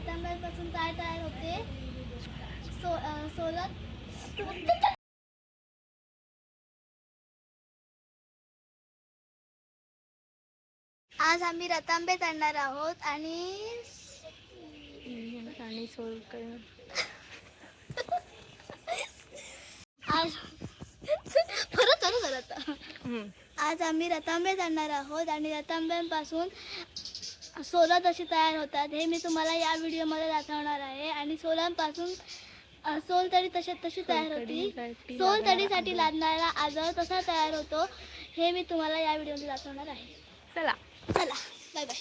रतांब्यापासून काय तयार होते? सोलर. आज आम्ही रतांबे तळणार आहोत आणि सोलकढी. आज आज आम्ही रतांबे तळणार आहोत आणि रतांब्यांपासून सोलं कशी तयार होतात हे मी तुम्हाला या व्हिडिओमध्ये दाखवणार आहे. आणि सोलांपासून सोलतळी तशी तयार होती. सोलतळीसाठी लागणारा आजळ कसा तयार होतो हे मी तुम्हाला या व्हिडिओमध्ये दाखवणार आहे. चला चला बाय बाय.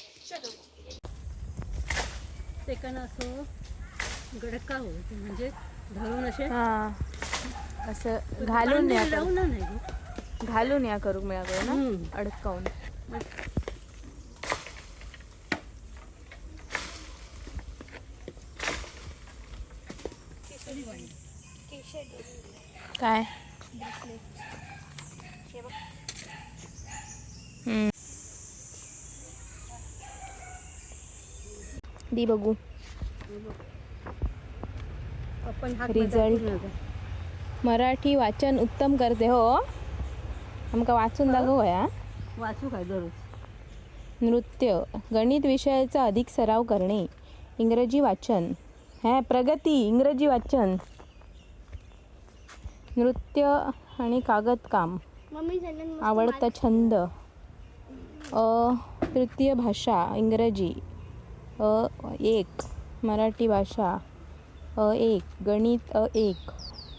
सेकंड असं गडका होते म्हणजे धरून असे असं घालून या लावून नाही घालून या करू मिळावं ना अडकावून. काय दी बघू रिझल्ट. मराठी वाचन उत्तम करते हो. आमका वाचून दाखवया. वाचू काय दररोज. नृत्य गणित विषयाचा अधिक सराव करणे. इंग्रजी वाचन प्रगती इंग्रजी वाचन. नृत्य आणि कागदकाम. आवडता छंद तृतीय भाषा इंग्रजी 1 मराठी भाषा 1 गणित 1.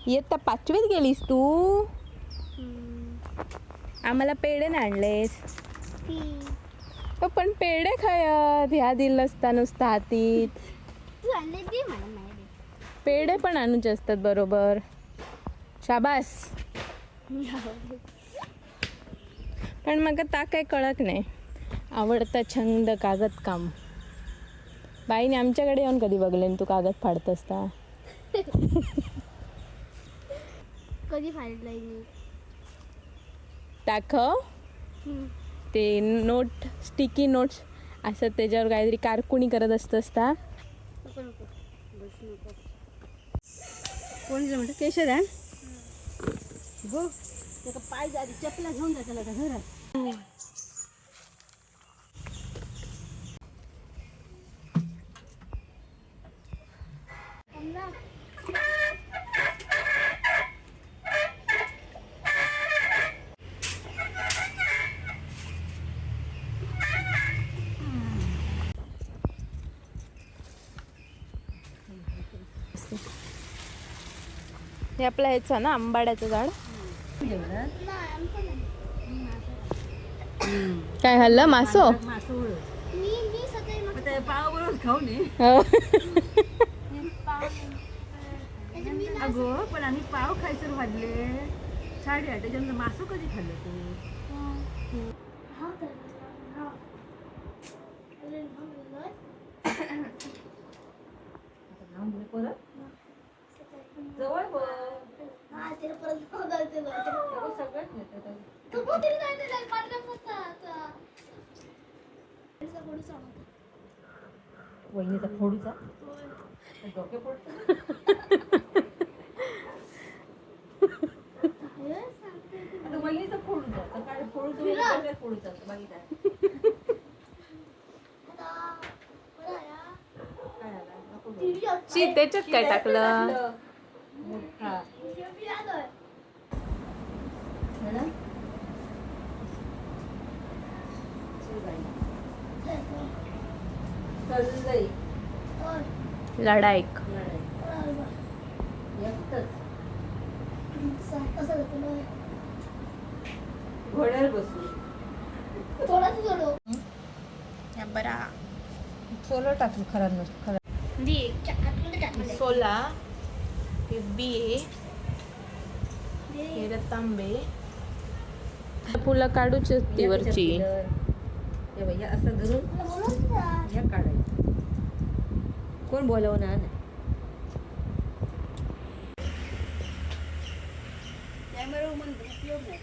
इयत्ता 5वीत गेलीस तू. आम्हाला पेढे नाही आणलेस. पण पेढे खायत ह्या दिल नसता नुसता हातीत. पेढे पण आणूचे असतात बरोबर. शाबास. पण मग ता काय कळत नाही. आवडता छंद कागदकाम. बाईने आमच्याकडे येऊन कधी बघले तू कागद फाडत असता. कधी फाडलाय मी. दाखव ते नोट स्टिकी नोट्स असं त्याच्यावर काहीतरी कारकुनी करत असता. कोण म्हणतं केशर आहे गो. त्याचा पाय आधी चपला घेऊन जायचं का घरात. हे आपलं ह्याचं ना आंबाड्याचं झाड. काय हल्लं मासो. पाव बरोबर खाऊ नये अगो. पण आम्ही पाव खायचं वाढले 8:30. त्याच्यानंतर मासो कधी खाल्लं तू. जवळ वहिनीचा फोडूचा डोके फोडतो. वहिनीचा फोडूचा काय फोडूचा फोडूचा त्याच्यात काय टाकलं. लढाईक घोड्यावर बसू. बरा सोलो टाकू खराब नसतो. खराब सोला हे बिये हे रतांबे फुलं काढूच ती वरची. असं धरून या काढायचं. कोण बोलवणार नाही. कॅमेरा उपयोग नाही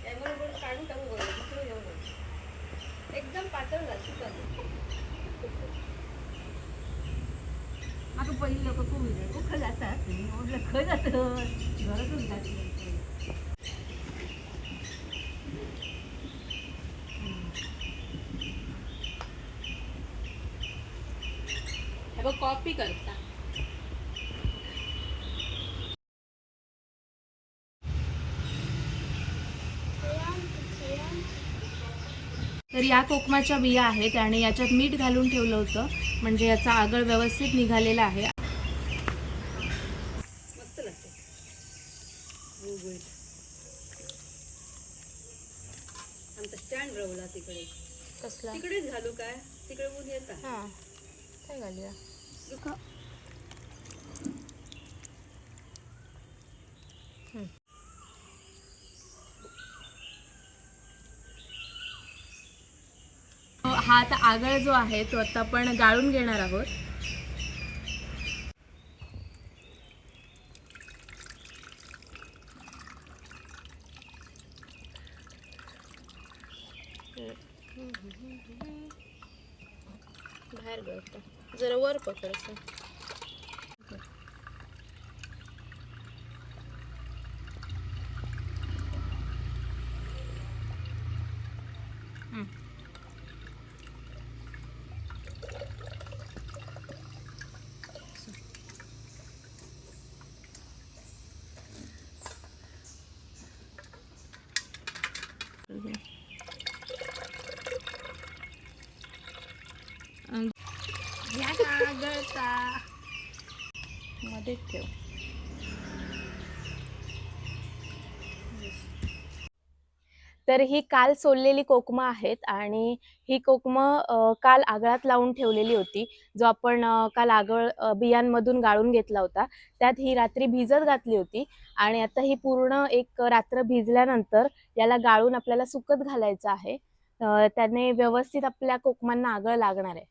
कॅमेरा काढून टाकू. एकदम पातळ घालतो आता पहिली लोक खूप जातात म्हटलं खय जातं घरातून जाते कॉपी करता तर या कोकमाच्या बिया आहेत आणि याच्यात मीठ घालून ठेवलं होतं म्हणजे याचा आगळ व्यवस्थित निघालेला आहे. मस्त लागते गुळगुळीत. आमचा स्टँड रवला तिकडे कसला तिकडेच घालू काय तिकडे ऊन येतात. हां काय घालूया हा आता आगळ जो आहे तो आता आपण गाळून घेणार आहोत. बाहेर गळतं जरा वर पकडचं. मध्ये ठेव. तर ही काल सोललेली कोकमं आहेत आणि ही कोकमं काल आगळात लावून ठेवलेली होती. जो आपण काल आगळ बियांमधून गाळून घेतला होता त्यात ही रात्री भिजत घातली होती आणि आता ही पूर्ण एक रात्र भिजल्यानंतर याला गाळून आपल्याला सुकत घालायचं आहे. त्याने व्यवस्थित आपल्या कोकमांना आगळ लागणार आहे.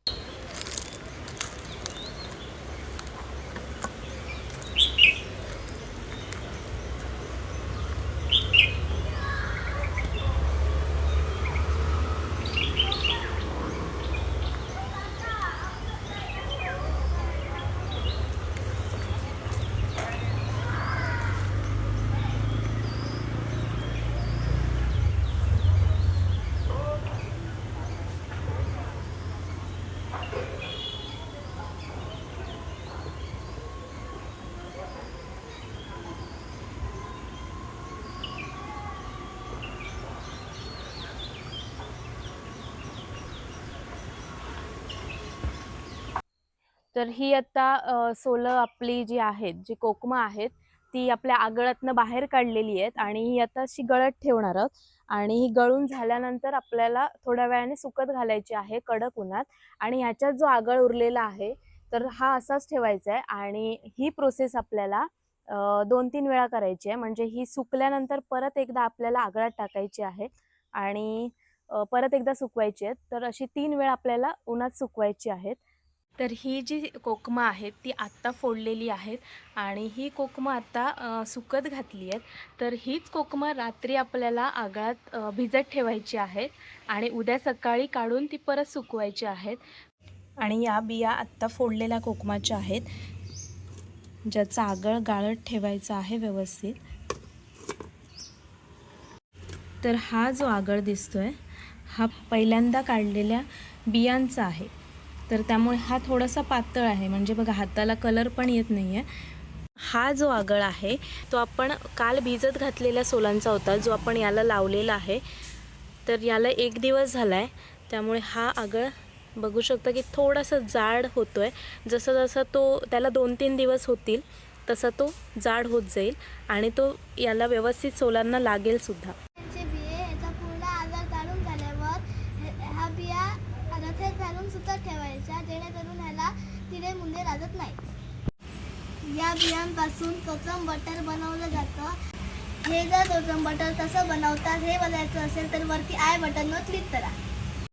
तर ही आता सोलं आपली जी आहेत जी कोकमं आहेत ती आपल्या आगळातनं बाहेर काढलेली आहेत आणि ही आता अशी गळत ठेवणार आहोत आणि ही गळून झाल्यानंतर आपल्याला थोड्या वेळाने सुकत घालायची आहे कडक उन्हात. आणि ह्याच्यात जो आगळ उरलेला आहे तर हा असाच ठेवायचा आहे आणि ही प्रोसेस आपल्याला 2-3 वेळा करायची आहे. म्हणजे ही सुकल्यानंतर परत एकदा आपल्याला आगळात टाकायची आहे आणि परत एकदा सुकवायची आहेत. तर अशी 3 वेळा आपल्याला उन्हात सुकवायची आहेत. तर ही जी कोकमं आहेत ती आत्ता फोडलेली आहेत आणि ही कोकमं आता सुकत घातली आहेत. तर हीच कोकमं रात्री आपल्याला आगळात भिजत ठेवायची आहेत आणि उद्या सकाळी काढून ती परत सुकवायची आहेत. आणि या बिया आत्ता फोडलेल्या कोकमाच्या आहेत ज्याचा आगळ गाळत ठेवायचा आहे व्यवस्थित. तर हा जो आगळ दिसतोय हा पहिल्यांदा काढलेल्या बियांचा आहे. तर त्यामुळे हा थोडासा पातळ आहे म्हणजे बघा हाताला कलर पण येत नाही आहे. हा जो आगळ आहे तो आपण काल भिजत घातलेल्या सोलांचा होता जो आपण याला लावलेला आहे. तर याला 1 दिवस झाला आहे त्यामुळे हा आगळ बघू शकता की थोडासा जाड होतो आहे. जसं जसं तो त्याला 2-3 दिवस होतील तसा तो जाड होत जाईल आणि तो याला व्यवस्थित सोलांना लागेल सुद्धा. सुकत ठेवायच्या जेणेकरून ह्याला किडे मुंगे लागत नाही. या बियांपासून कोकम बटर बनवलं जातं. हे जर कोकम बटर कसं बनवतात हे बघायचं असेल तर वरती आय बटनवर क्लिक करा.